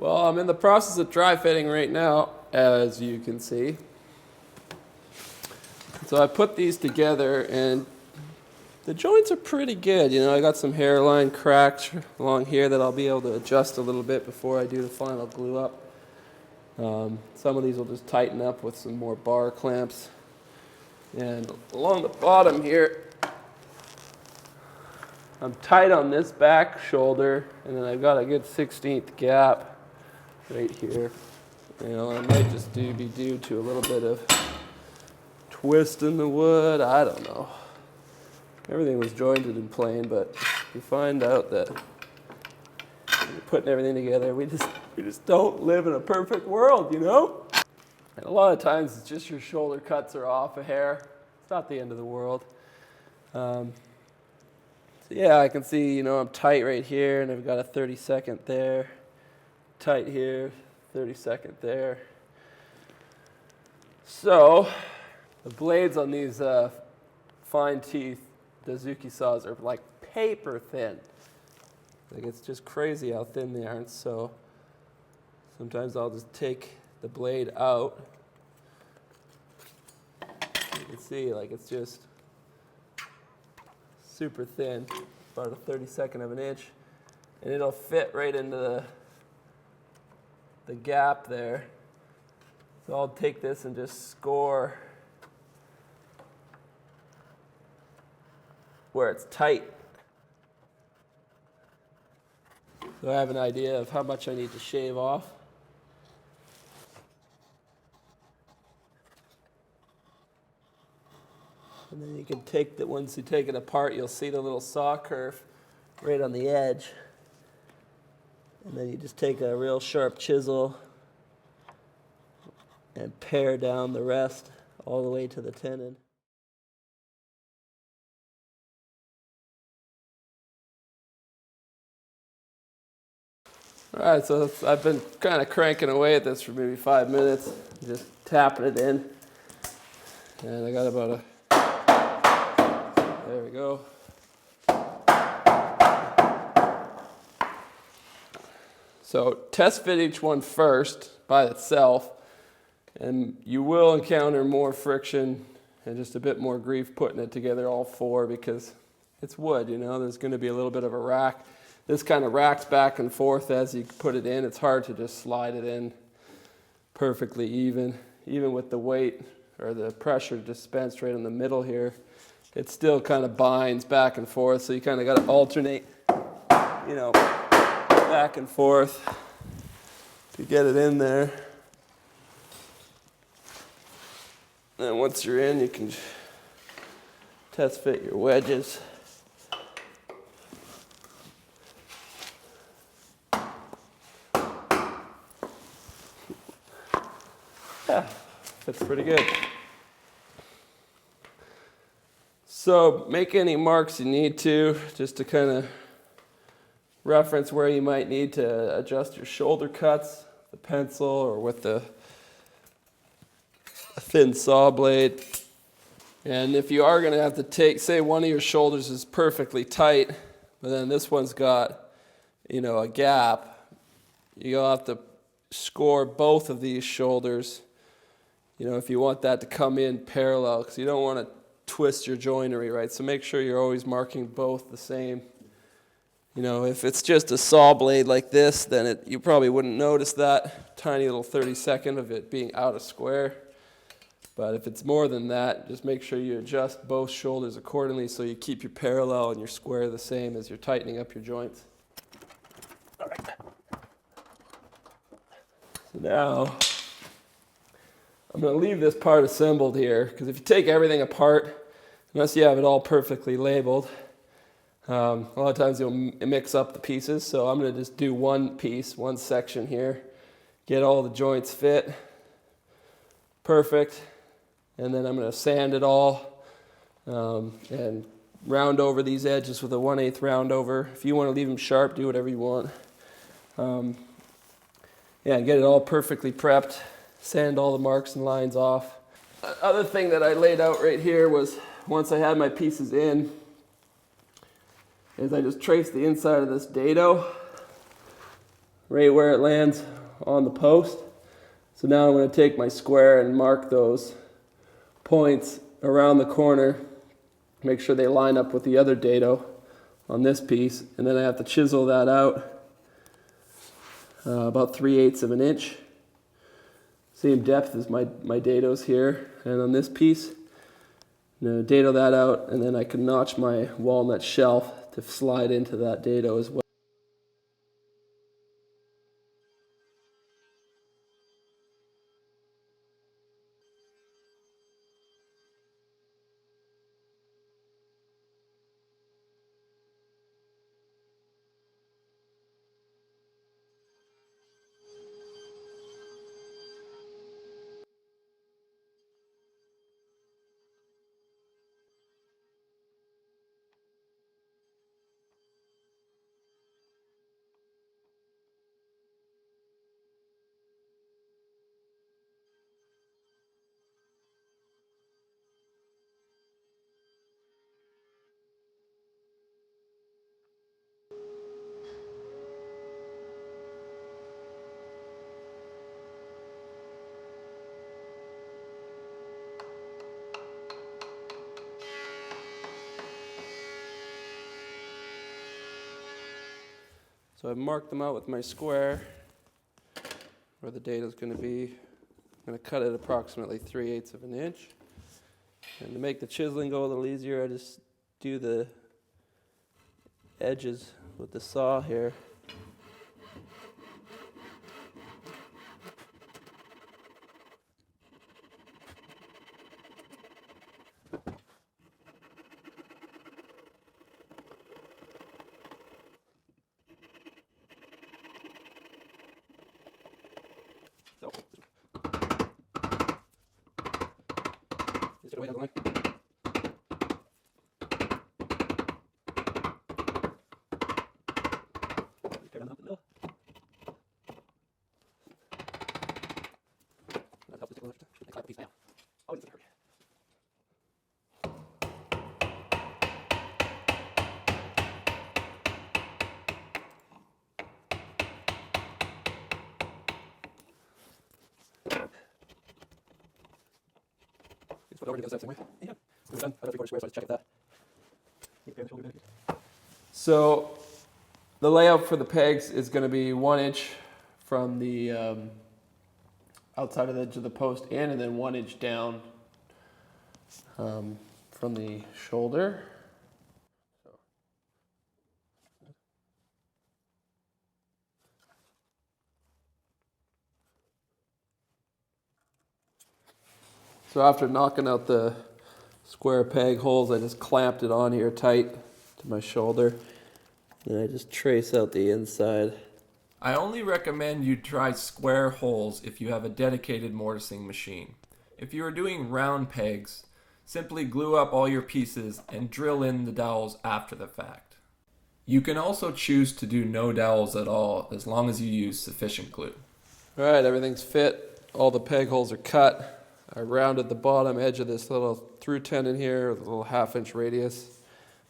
Well, I'm in the process of dry fitting right now, as you can see. So I put these together and the joints are pretty good. You know, I got some hairline cracks along here that I'll be able to adjust a little bit before I do the final glue up. Some of these will just tighten up with some more bar clamps. And along the bottom here, I'm tight on this back shoulder, and then I've got a good 1/16 gap right here. You know, it might just be due to a little bit of twist in the wood. I don't know. Everything was jointed and plain, but you find out that when you're putting everything together, we just don't live in a perfect world, you know? And a lot of times it's just your shoulder cuts are off a hair. It's not the end of the world. So yeah, I can see, you know, I'm tight right here, and I've got a 32nd there. Tight here, 32nd there. So the blades on these fine teeth Dozuki saws are like paper thin. Like, it's just crazy how thin they are. And so sometimes I'll just take the blade out. You can see, like, it's just super thin, about a 32nd of an inch, and it'll fit right into the gap there. So I'll take this and just score where it's tight. So I have an idea of how much I need to shave off. And then you can take that, once you take it apart, you'll see the little saw curve right on the edge. And then you just take a real sharp chisel and pare down the rest all the way to the tenon. All right, so I've been kind of cranking away at this for maybe 5 minutes, just tapping it in. And I got about there we go. So test fit each one first by itself, and you will encounter more friction and just a bit more grief putting it together all four, because it's wood, you know, there's going to be a little bit of a rack. This kind of racks back and forth as you put it in. It's hard to just slide it in perfectly even with the weight or the pressure dispensed right in the middle here. It still kind of binds back and forth, so you kind of got to alternate, you know, back and forth to get it in there. And once you're in, you can test fit your wedges. Yeah, fits pretty good. So make any marks you need to, just to kind of reference where you might need to adjust your shoulder cuts, the pencil, or with a thin saw blade. And if you are going to have to take, say one of your shoulders is perfectly tight, but then this one's got, you know, a gap, you'll have to score both of these shoulders, you know, if you want that to come in parallel, because you don't want to twist your joinery, right? So make sure you're always marking both the same. You know, if it's just a saw blade like this, then you probably wouldn't notice that tiny little 32nd of it being out of square. But if it's more than that, just make sure you adjust both shoulders accordingly so you keep your parallel and your square the same as you're tightening up your joints. All right. So now I'm going to leave this part assembled here, because if you take everything apart, unless you have it all perfectly labeled, a lot of times you'll mix up the pieces. So I'm going to just do one piece, one section here, get all the joints fit perfect, and then I'm going to sand it all and round over these edges with a 1/8 round over. If you want to leave them sharp, do whatever you want. Yeah, and get it all perfectly prepped, sand all the marks and lines off. Other thing that I laid out right here was, once I had my pieces in, is I just traced the inside of this dado. right where it lands on the post. So now I'm going to take my square and mark those points around the corner, make sure they line up with the other dado on this piece, and then I have to chisel that out about 3/8 of an inch. Same depth as my dados here, and on this piece, I'm going to dado that out, and then I can notch my walnut shelf to slide into that dado as well. So I've marked them out with my square where the dado is going to be. I'm going to cut it approximately 3/8 of an inch. And to make the chiseling go a little easier, I just do the edges with the saw here. So the layout for the pegs is going to be 1 inch from the outside of the edge of the post in, and then 1 inch down from the shoulder. So after knocking out the square peg holes, I just clamped it on here tight to my shoulder. Then I just trace out the inside. I only recommend you try square holes if you have a dedicated mortising machine. If you are doing round pegs, simply glue up all your pieces and drill in the dowels after the fact. You can also choose to do no dowels at all as long as you use sufficient glue. All right, everything's fit. All the peg holes are cut. I rounded the bottom edge of this little through tenon here with a little 1/2 inch radius.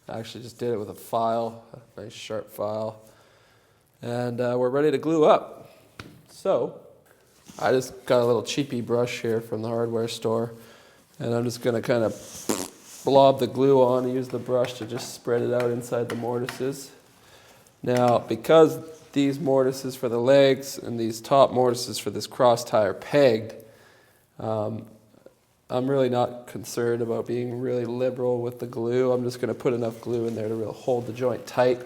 I actually just did it with a file, a nice sharp file. And we're ready to glue up. So I just got a little cheapy brush here from the hardware store, and I'm just going to kind of blob the glue on and use the brush to just spread it out inside the mortises. Now, because these mortises for the legs and these top mortises for this cross tie are pegged, I'm really not concerned about being really liberal with the glue. I'm just going to put enough glue in there to really hold the joint tight.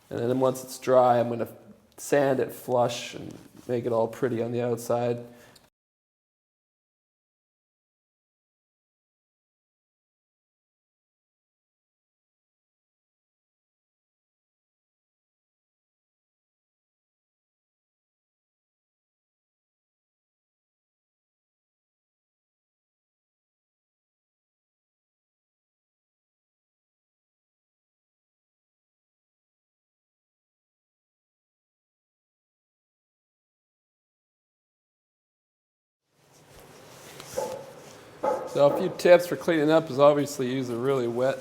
And then once it's dry, I'm going to sand it flush and make it all pretty on the outside. So a few tips for cleaning up is obviously use a really wet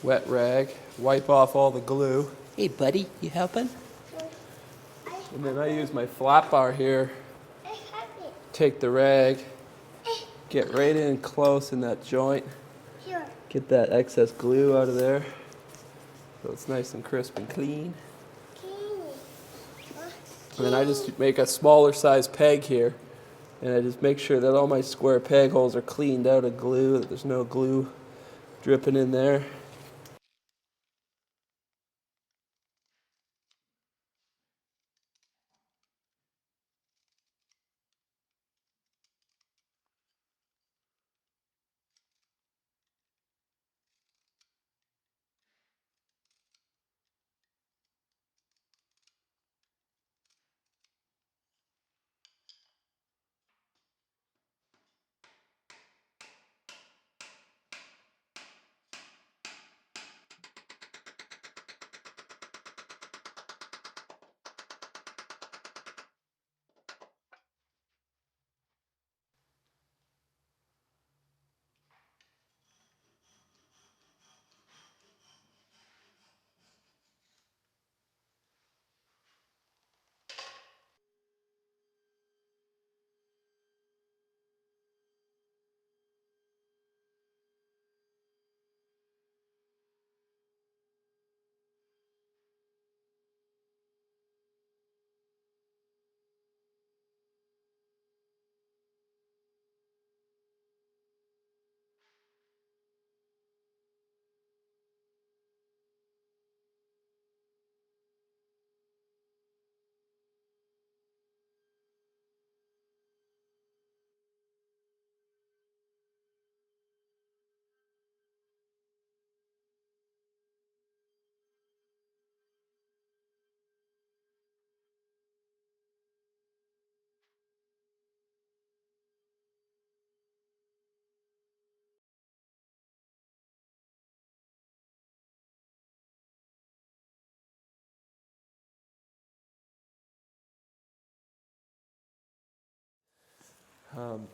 rag. Wipe off all the glue. Hey, buddy, you helping? And then I use my flat bar here, take the rag, get right in close in that joint, get that excess glue out of there so it's nice and crisp and clean. And then I just make a smaller size peg here, and I just make sure that all my square peg holes are cleaned out of glue, that there's no glue dripping in there.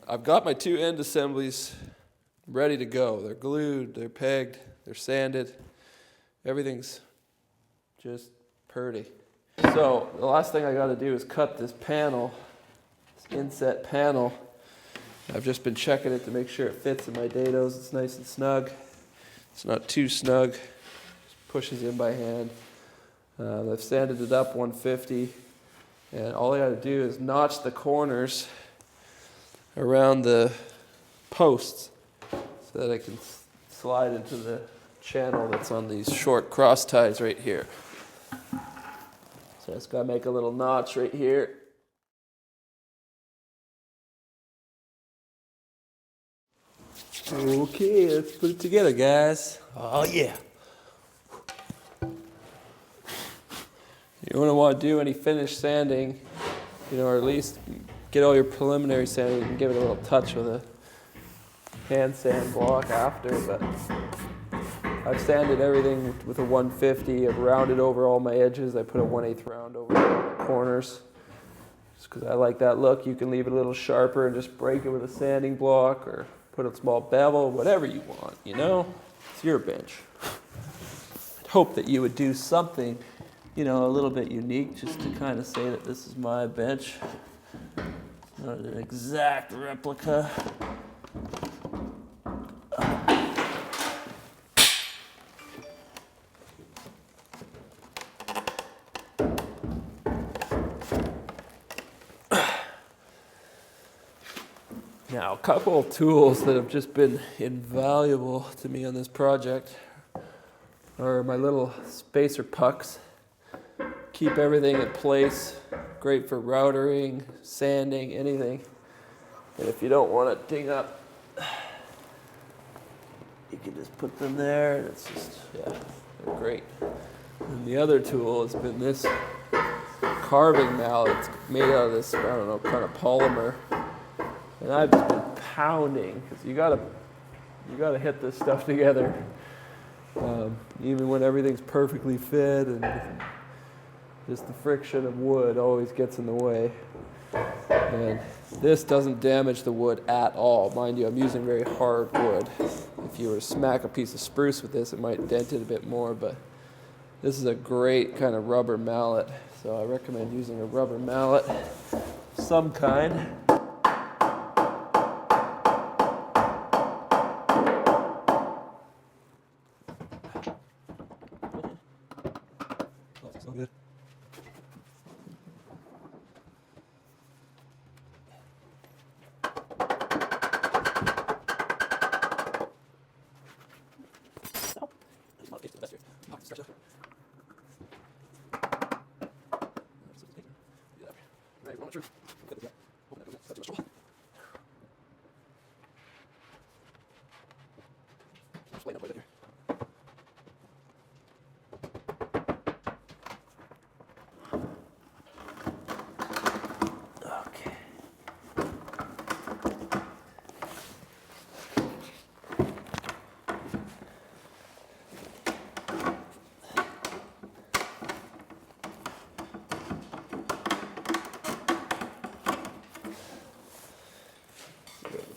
I've got my two end assemblies ready to go. They're glued, they're pegged, they're sanded. Everything's just purty. So the last thing I got to do is cut this panel, this inset panel. I've just been checking it to make sure it fits in my dados. It's nice and snug. It's not too snug. Just pushes in by hand. I've sanded it up 150, and all I got to do is notch the corners around the posts so that I can slide into the channel that's on these short cross ties right here. So I just got to make a little notch right here. Okay, let's put it together, guys. Oh yeah. You don't want to do any finished sanding, or at least get all your preliminary sanding. You can give it a little touch with a hand sand block after, but I've sanded everything with a 150. I've rounded over all my edges. I put a 1/8 round over the corners just because I like that look. You can leave it a little sharper and just break it with a sanding block or put a small bevel, whatever you want, It's your bench. I'd hope that you would do something, a little bit unique just to kind of say that this is my bench. Not an exact replica. Now, a couple of tools that have just been invaluable to me on this project are my little spacer pucks. Keep everything in place. Great for routering, sanding, anything. And if you don't want to ding up, you can just put them there. And it's just, they're great. And the other tool has been this carving mallet. It's made out of this, kind of polymer. And I've just been pounding because you gotta hit this stuff together, even when everything's perfectly fit, and just the friction of wood always gets in the way. And this doesn't damage the wood at all, mind you. I'm using very hard wood. If you were to smack a piece of spruce with this, it might dent it a bit more, but This is a great kind of rubber mallet, so I recommend using a rubber mallet of some kind. So good. Okay.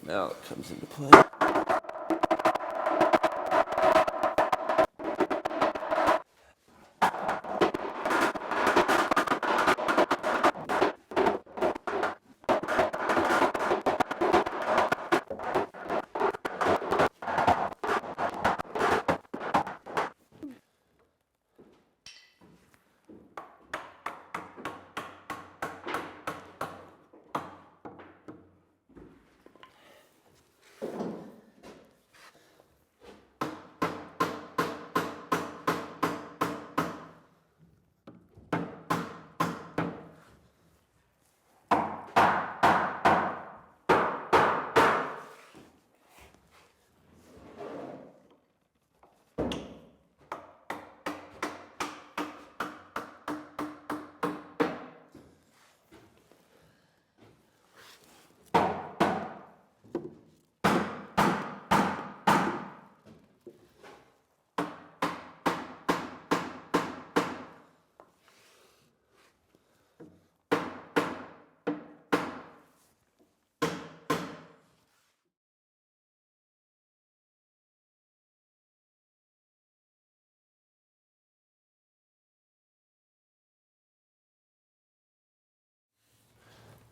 Now it comes into play.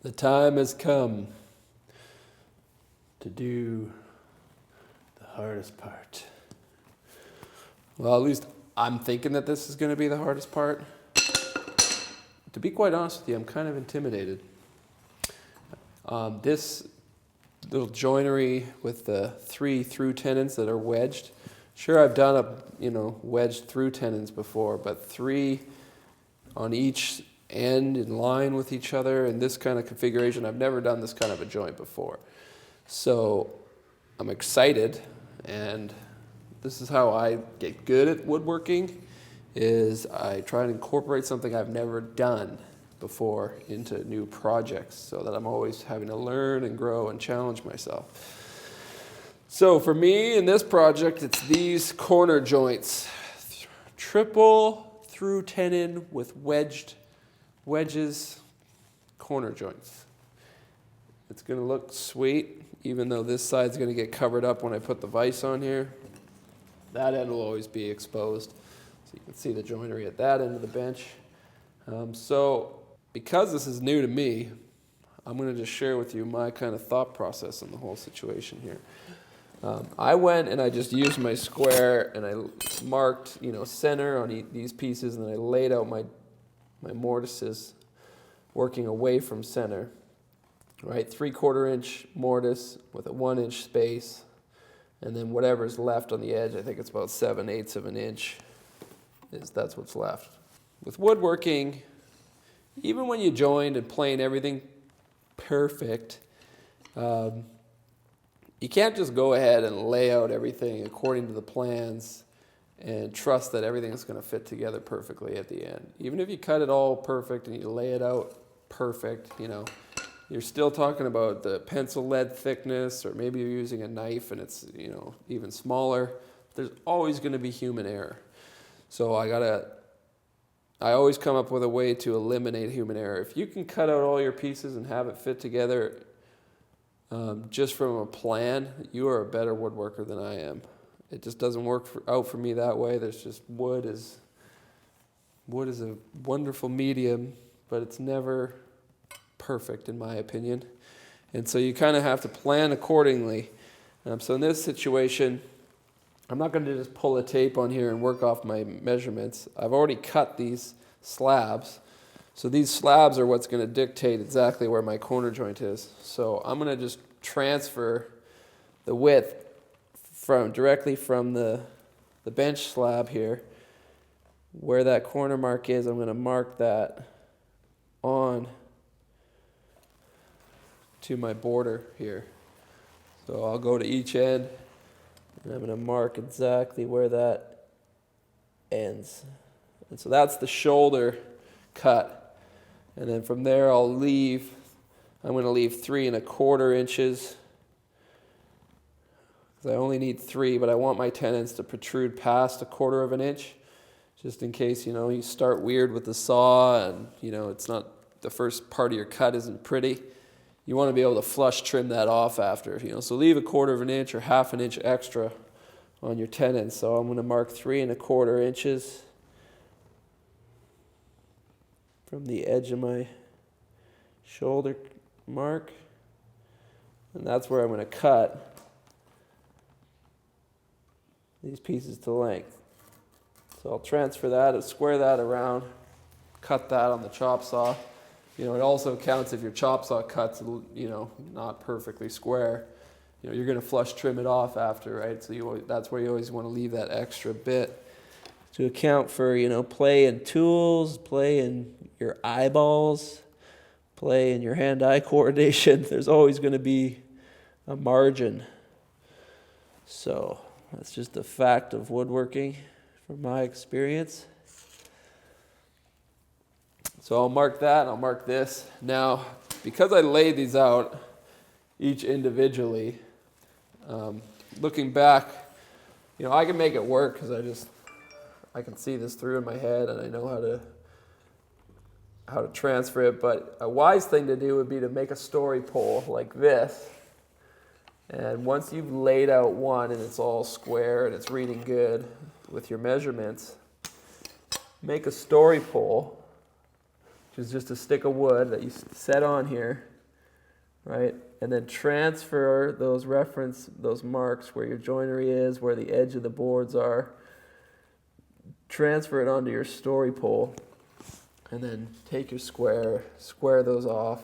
The time has come to do the hardest part. Well, at least I'm thinking that this is going to be the hardest part. To be quite honest with you, I'm kind of intimidated. This little joinery with the 3 through tenons that are wedged. Sure, I've done wedged through tenons before, but 3 on each end in line with each other in this kind of configuration. I've never done this kind of a joint before. So I'm excited, and this is how I get good at woodworking, is I try and incorporate something I've never done before into new projects so that I'm always having to learn and grow and challenge myself. So for me in this project, it's these corner joints, triple through tenon with wedges, corner joints. It's going to look sweet, even though this side's going to get covered up when I put the vise on here. That end will always be exposed. So you can see the joinery at that end of the bench. So because this is new to me, I'm going to just share with you my kind of thought process on the whole situation here. I went and I just used my square and I marked, center on these pieces, and then I laid out my mortises working away from center. Right, 3/4 inch mortise with a 1 inch space, and then whatever's left on the edge, I think it's about 7/8 of an inch, that's what's left. With woodworking, even when you joined and plane everything perfect, you can't just go ahead and lay out everything according to the plans and trust that everything is going to fit together perfectly at the end. Even if you cut it all perfect and you lay it out perfect, you're still talking about the pencil lead thickness, or maybe you're using a knife and it's, even smaller. There's always going to be human error. So I always come up with a way to eliminate human error. If you can cut out all your pieces and have it fit together just from a plan, you are a better woodworker than I am. It just doesn't work out for me that way. There's just wood is wood is a wonderful medium, but it's never perfect in my opinion. And so you kind of have to plan accordingly. So in this situation, I'm not going to just pull a tape on here and work off my measurements. I've already cut these slabs. So these slabs are what's going to dictate exactly where my corner joint is. So I'm going to just transfer the width directly from the bench slab here. Where that corner mark is, I'm going to mark that on to my border here. So I'll go to each end and I'm going to mark exactly where that ends. And so that's the shoulder cut. And then from there I'm going to leave 3¼ inches. Because I only need 3, but I want my tenons to protrude past 1/4 inch. Just in case, you start weird with the saw and, it's not, the first part of your cut isn't pretty. You want to be able to flush trim that off after, So leave 1/4 inch or 1/2 inch extra on your tenons. So I'm going to mark 3¼ inches from the edge of my shoulder mark. And that's where I'm going to cut these pieces to length. So I'll transfer that, I'll square that around, cut that on the chop saw. It also counts if your chop saw cuts, not perfectly square. You're going to flush trim it off after, right? So that's where you always want to leave that extra bit to account for, play in tools, play in your eyeballs, play in your hand-eye coordination. There's always going to be a margin. So that's just a fact of woodworking from my experience. So I'll mark that, and I'll mark this. Now, because I laid these out each individually, looking back, I can make it work because I can see this through in my head and I know how to transfer it. But a wise thing to do would be to make a story pole like this. And once you've laid out one and it's all square and it's reading good with your measurements, make a story pole, which is just a stick of wood that you set on here, right? And then transfer those marks where your joinery is, where the edge of the boards are. Transfer it onto your story pole, and then take your square those off,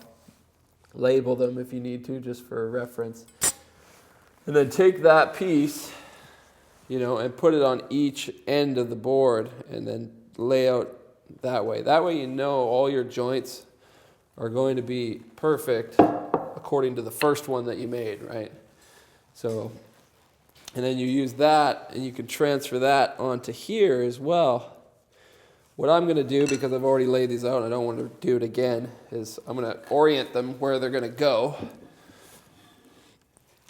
label them if you need to, just for reference. And then take that piece, and put it on each end of the board, and then lay out that way. That way all your joints are going to be perfect according to the first one that you made, right? So, and then you use that, and you can transfer that onto here as well. What I'm going to do, because I've already laid these out and I don't want to do it again, is I'm going to orient them where they're going to go.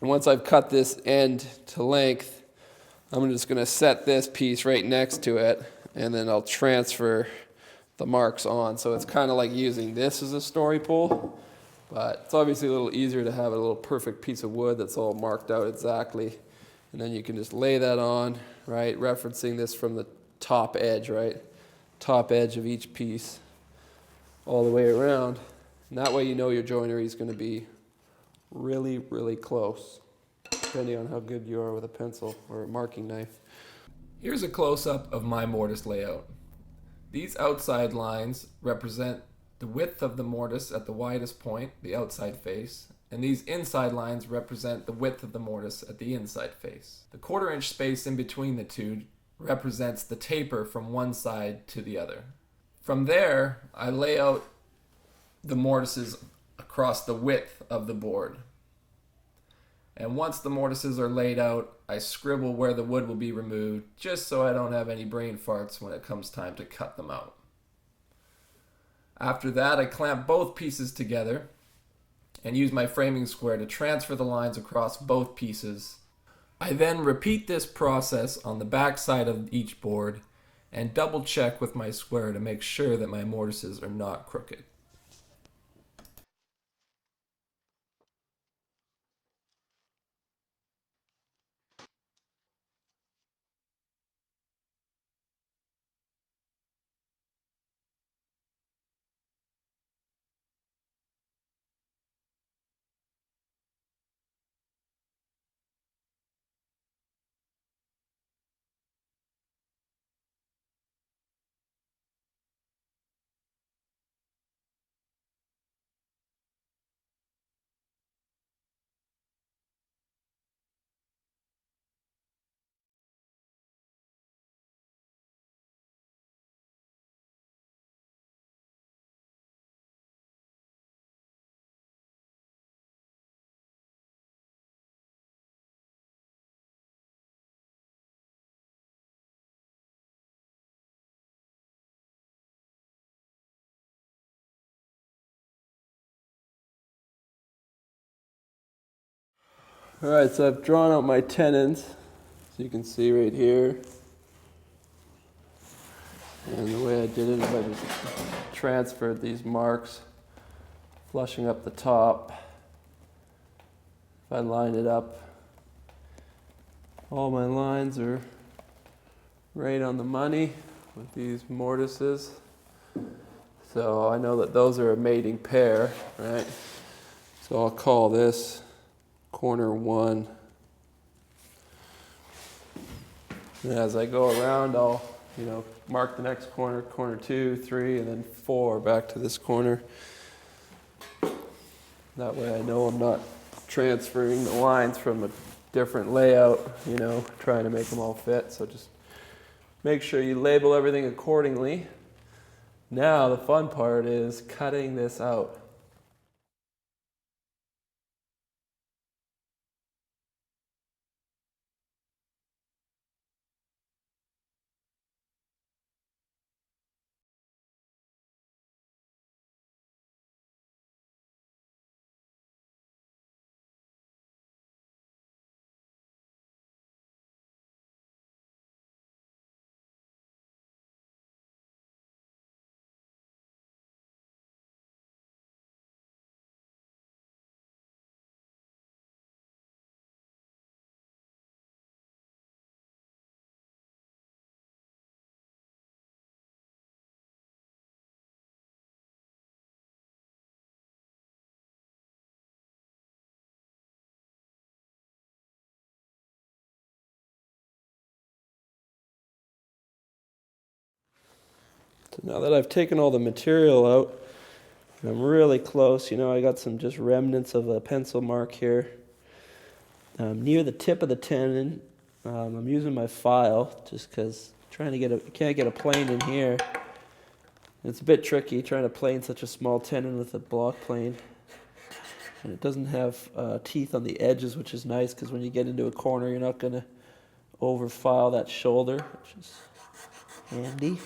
And once I've cut this end to length, I'm just going to set this piece right next to it, and then I'll transfer the marks on. So it's kind of like using this as a story pole, but it's obviously a little easier to have a little perfect piece of wood that's all marked out exactly. And then you can just lay that on, right? Referencing this from the top edge, right? Top edge of each piece all the way around. And that way your joinery is going to be really, really close, depending on how good you are with a pencil or a marking knife. Here's a close-up of my mortise layout. These outside lines represent the width of the mortise at the widest point, the outside face, and these inside lines represent the width of the mortise at the inside face. The 1/4 inch space in between the two represents the taper from one side to the other. From there, I lay out the mortises across the width of the board. And once the mortises are laid out, I scribble where the wood will be removed, just so I don't have any brain farts when it comes time to cut them out. After that, I clamp both pieces together and use my framing square to transfer the lines across both pieces. I then repeat this process on the back side of each board and double check with my square to make sure that my mortises are not crooked. All right, so I've drawn out my tenons, so you can see right here. And the way I did it is I just transferred these marks, flushing up the top. If I line it up, all my lines are right on the money with these mortises. So I know that those are a mating pair, right? So I'll call this corner 1. And as I go around, I'll, mark the next corner, corner 2, 3, and then 4 back to this corner. That way I know I'm not transferring the lines from a different layout, trying to make them all fit. So just make sure you label everything accordingly. Now the fun part is cutting this out. So now that I've taken all the material out, I'm really close. I got some just remnants of a pencil mark here. Near the tip of the tenon, I'm using my file just because can't get a plane in here. It's a bit tricky trying to plane such a small tenon with a block plane. And it doesn't have teeth on the edges, which is nice because when you get into a corner, you're not going to overfile that shoulder, which is handy.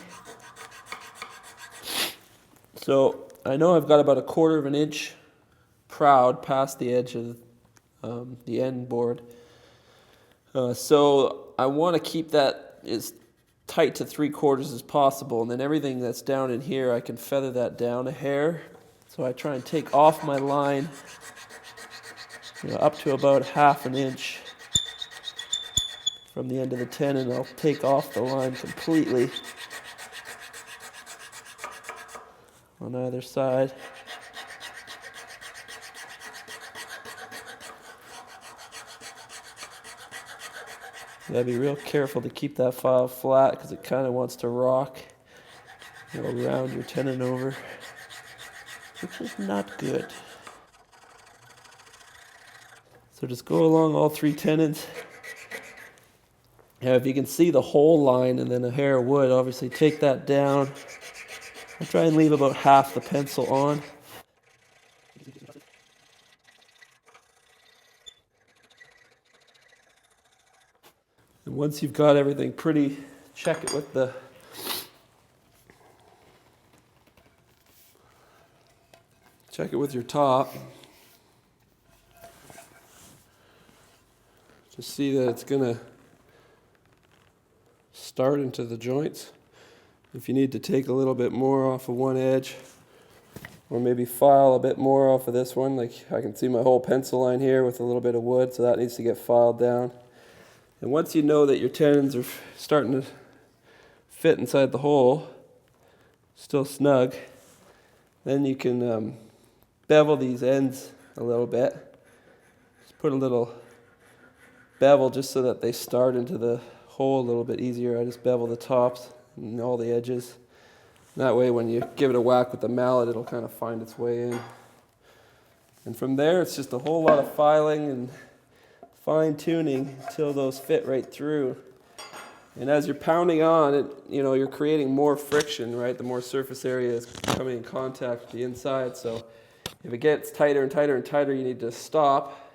So I know I've got about 1/4 of an inch proud past the edge of the end board. So I want to keep that as tight to 3/4 as possible, and then everything that's down in here, I can feather that down a hair. So I try and take off my line up to about 1/2 an inch from the end of the tenon. I'll take off the line completely on either side. You gotta be real careful to keep that file flat because it kind of wants to rock. It'll round your tenon over, which is not good. So just go along all 3 tenons. Now if you can see the whole line and then a hair of wood, obviously take that down. I try and leave about half the pencil on. And once you've got everything pretty, check it with your top. Just see that it's gonna start into the joints. If you need to take a little bit more off of one edge, or maybe file a bit more off of this one, like I can see my whole pencil line here with a little bit of wood, so that needs to get filed down. And once you know that your tenons are starting to fit inside the hole, still snug, then you can bevel these ends a little bit. Just put a little bevel just so that they start into the hole a little bit easier. I just bevel the tops and all the edges. That way when you give it a whack with the mallet, it'll kind of find its way in. And from there, it's just a whole lot of filing and fine-tuning until those fit right through. And as you're pounding on it, you're creating more friction, right? The more surface area is coming in contact with the inside. So if it gets tighter and tighter and tighter, you need to stop.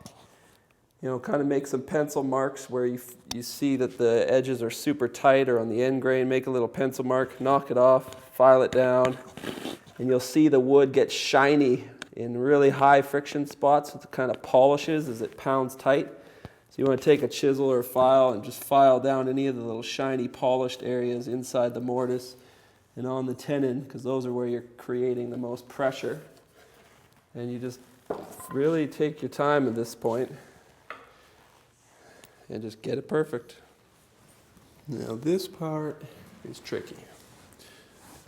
Kind of make some pencil marks where you see that the edges are super tight or on the end grain. Make a little pencil mark, knock it off, file it down, and you'll see the wood get shiny in really high friction spots. It kind of polishes as it pounds tight. So you want to take a chisel or a file and just file down any of the little shiny polished areas inside the mortise and on the tenon, because those are where you're creating the most pressure. And you just really take your time at this point and just get it perfect. Now this part is tricky.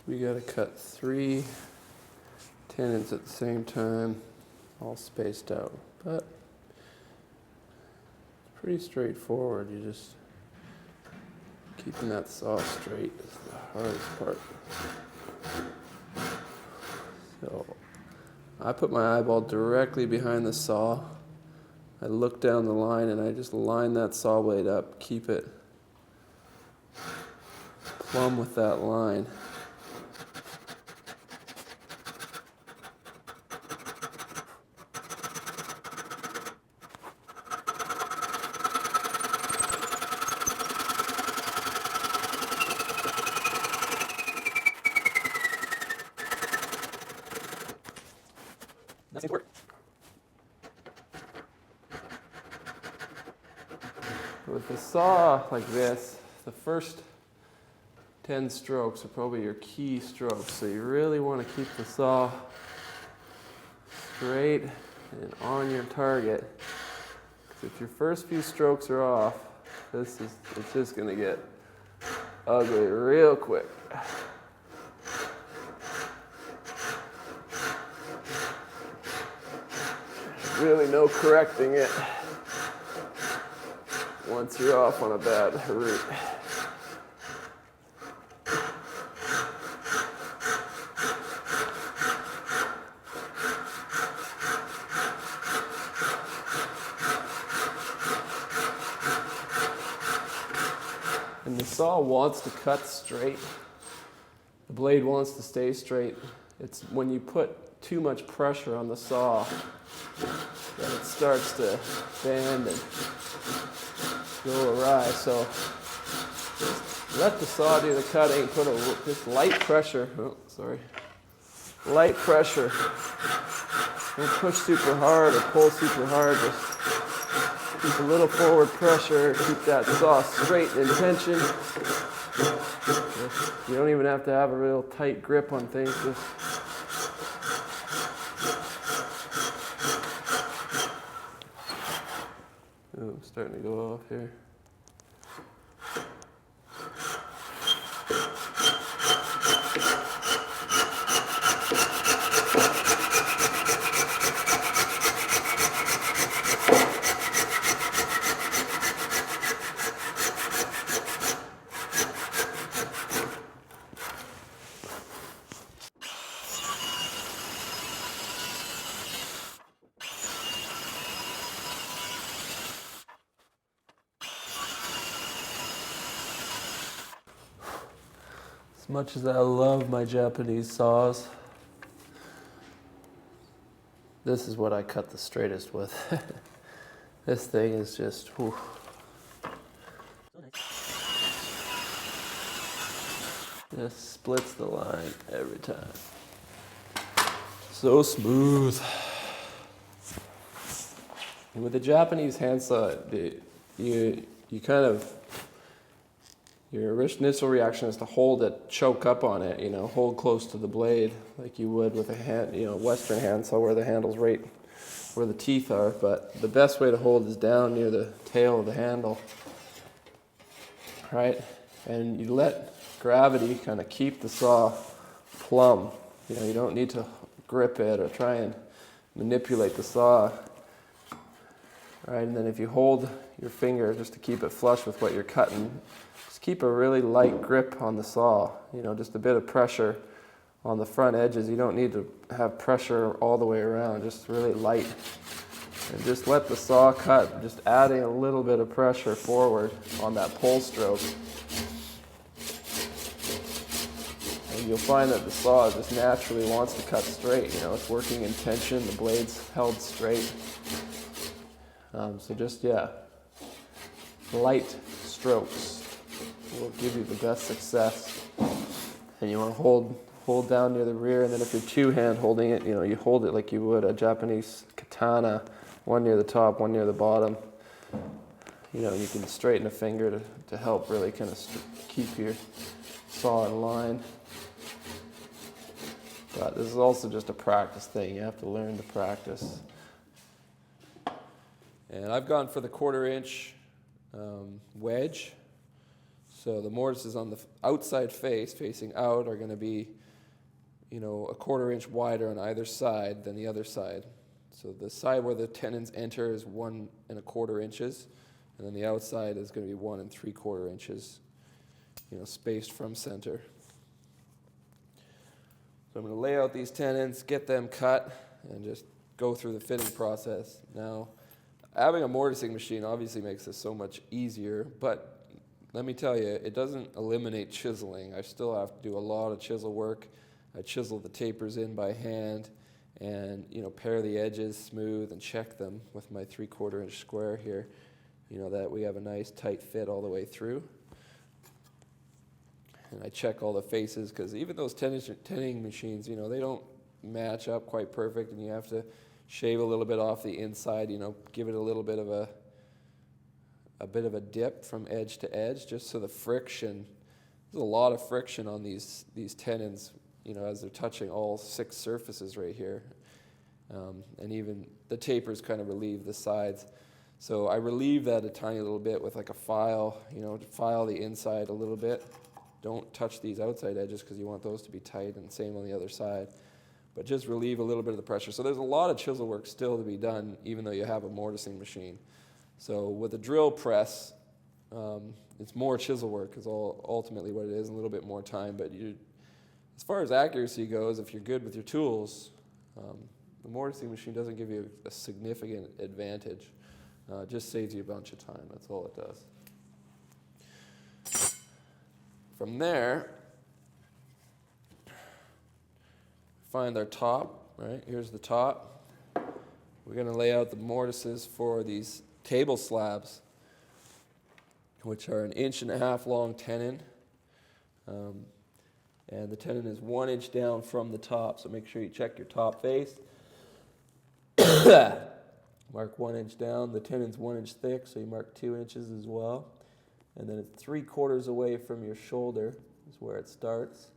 We got to cut 3 tenons at the same time, all spaced out. But it's pretty straightforward. You just keeping that saw straight is the hardest part. So I put my eyeball directly behind the saw. I look down the line and I just line that saw blade up, keep it plumb with that line. That seems to work. With the saw like this, the first 10 strokes are probably your key strokes. So you really want to keep the saw straight and on your target. Because if your first few strokes are off, it's just going to get ugly real quick. Really no correcting it once you're off on a bad route. And the saw wants to cut straight. The blade wants to stay straight. It's when you put too much pressure on the saw that it starts to bend and go awry. So just let the saw do the cutting. Put just light pressure. Oh, sorry. Light pressure. Don't push super hard or pull super hard. Just keep a little forward pressure. Keep that saw straight in tension. You don't even have to have a real tight grip on things. Just oh, I'm starting to go off here. As much as I love my Japanese saws, this is what I cut the straightest with. This thing is just, whew. Just splits the line every time. So smooth. And with the Japanese handsaw, you kind of, your initial reaction is to hold it, choke up on it, hold close to the blade like you would with a hand, Western handsaw where the handle's right where the teeth are. But the best way to hold is down near the tail of the handle, right? And you let gravity kind of keep the saw plumb. You don't need to grip it or try and manipulate the saw, right? And then if you hold your finger just to keep it flush with what you're cutting, keep a really light grip on the saw, just a bit of pressure on the front edges. You don't need to have pressure all the way around, just really light. And just let the saw cut, just adding a little bit of pressure forward on that pull stroke. And you'll find that the saw just naturally wants to cut straight. It's working in tension, the blade's held straight. So just, light strokes will give you the best success. And you want to hold down near the rear, and then if you're two-hand holding it, you hold it like you would a Japanese katana, one near the top, one near the bottom. you can straighten a finger to help really kind of keep your saw in line. But this is also just a practice thing. You have to learn to practice. And I've gone for the 1/4 inch wedge. So the mortises on the outside face, facing out, are going to be, a 1/4 inch wider on either side than the other side. So the side where the tenons enter is 1 1/4 inches, and then the outside is going to be 1 3/4 inches, spaced from center. So I'm going to lay out these tenons, get them cut, and just go through the fitting process. Now, having a mortising machine obviously makes this so much easier, but let me tell you, it doesn't eliminate chiseling. I still have to do a lot of chisel work. I chisel the tapers in by hand and, pare the edges smooth and check them with my 3/4 inch square here, that we have a nice tight fit all the way through. And I check all the faces, because even those tinning machines, they don't match up quite perfect, and you have to shave a little bit off the inside, give it a little bit of a dip from edge to edge, just so the friction, there's a lot of friction on these tenons, as they're touching all 6 surfaces right here. And even the tapers kind of relieve the sides. So I relieve that a tiny little bit with like a file, to file the inside a little bit. Don't touch these outside edges because you want those to be tight, and same on the other side. But just relieve a little bit of the pressure. So there's a lot of chisel work still to be done, even though you have a mortising machine. So with a drill press, it's more chisel work is ultimately what it is, and a little bit more time. But as far as accuracy goes, if you're good with your tools, the mortising machine doesn't give you a significant advantage. It just saves you a bunch of time. That's all it does. From there, find our top, right? Here's the top. We're going to lay out the mortises for these table slabs, which are 1.5 inch long tenon. And the tenon is 1 inch down from the top, so make sure you check your top face. Mark 1 inch down. The tenon's 1 inch thick, so you mark 2 inches as well. And then it's 3/4 away from your shoulder is where it starts.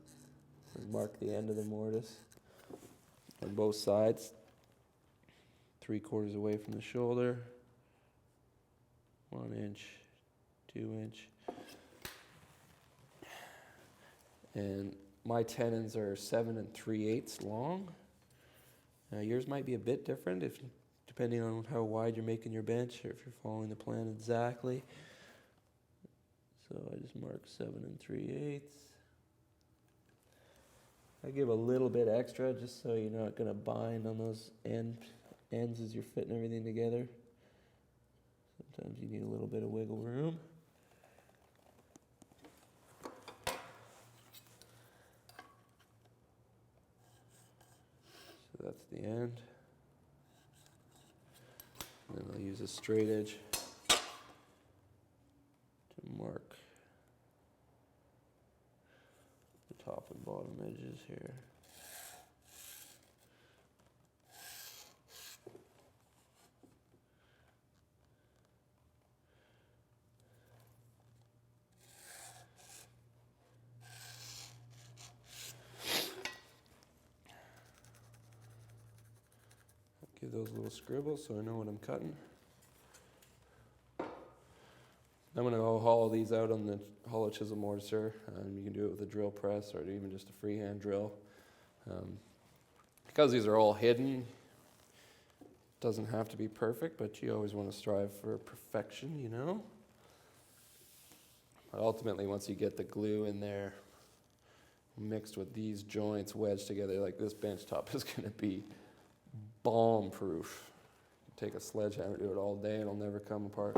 And mark the end of the mortise on both sides. 3/4 away from the shoulder. 1 inch, 2 inch. And my tenons are 7 3/8 long. Yours might be a bit different depending on how wide you're making your bench, or if you're following the plan exactly. So I just mark 7 3/8. I give a little bit extra just so you're not going to bind on those ends as you're fitting everything together. Sometimes you need a little bit of wiggle room. So that's the end. And then I'll use a straight edge to mark the top and bottom edges here. Give those little scribbles so I know what I'm cutting. I'm going to go hollow these out on the hollow chisel mortiser. You can do it with a drill press or even just a freehand drill. Because these are all hidden, it doesn't have to be perfect, but you always want to strive for perfection, But ultimately, once you get the glue in there, mixed with these joints wedged together, like this bench top is going to be bomb proof. Take a sledgehammer, do it all day, and it'll never come apart.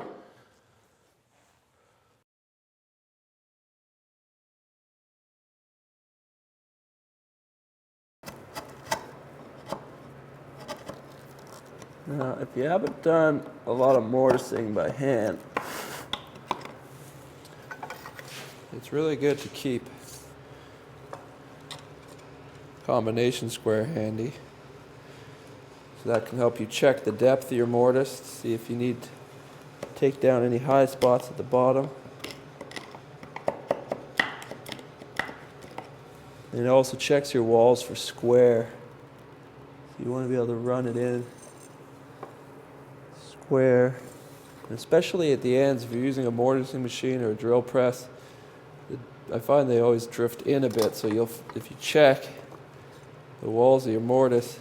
Now, if you haven't done a lot of mortising by hand, it's really good to keep combination square handy. So that can help you check the depth of your mortise, see if you need take down any high spots at the bottom. And it also checks your walls for square. So you want to be able to run it in square. And especially at the ends, if you're using a mortising machine or a drill press, I find they always drift in a bit. So if you check the walls of your mortise,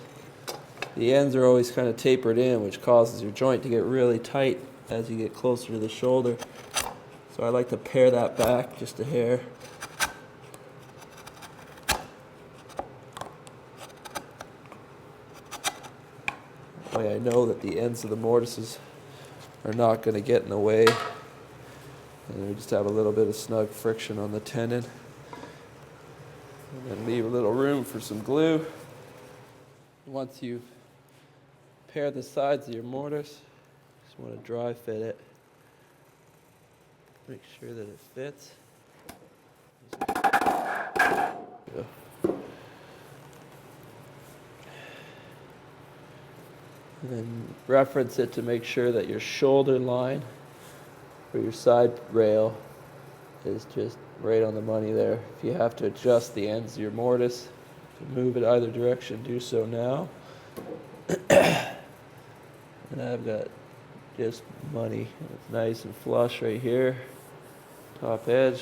the ends are always kind of tapered in, which causes your joint to get really tight as you get closer to the shoulder. So I like to pare that back just a hair. That way I know that the ends of the mortises are not going to get in the way. And we just have a little bit of snug friction on the tenon. And then leave a little room for some glue. Once you pair the sides of your mortise, just want to dry fit it. Make sure that it fits. Yeah. And then reference it to make sure that your shoulder line for your side rail is just right on the money there. If you have to adjust the ends of your mortise to move it either direction, do so now. And I've got just money. It's nice and flush right here, top edge.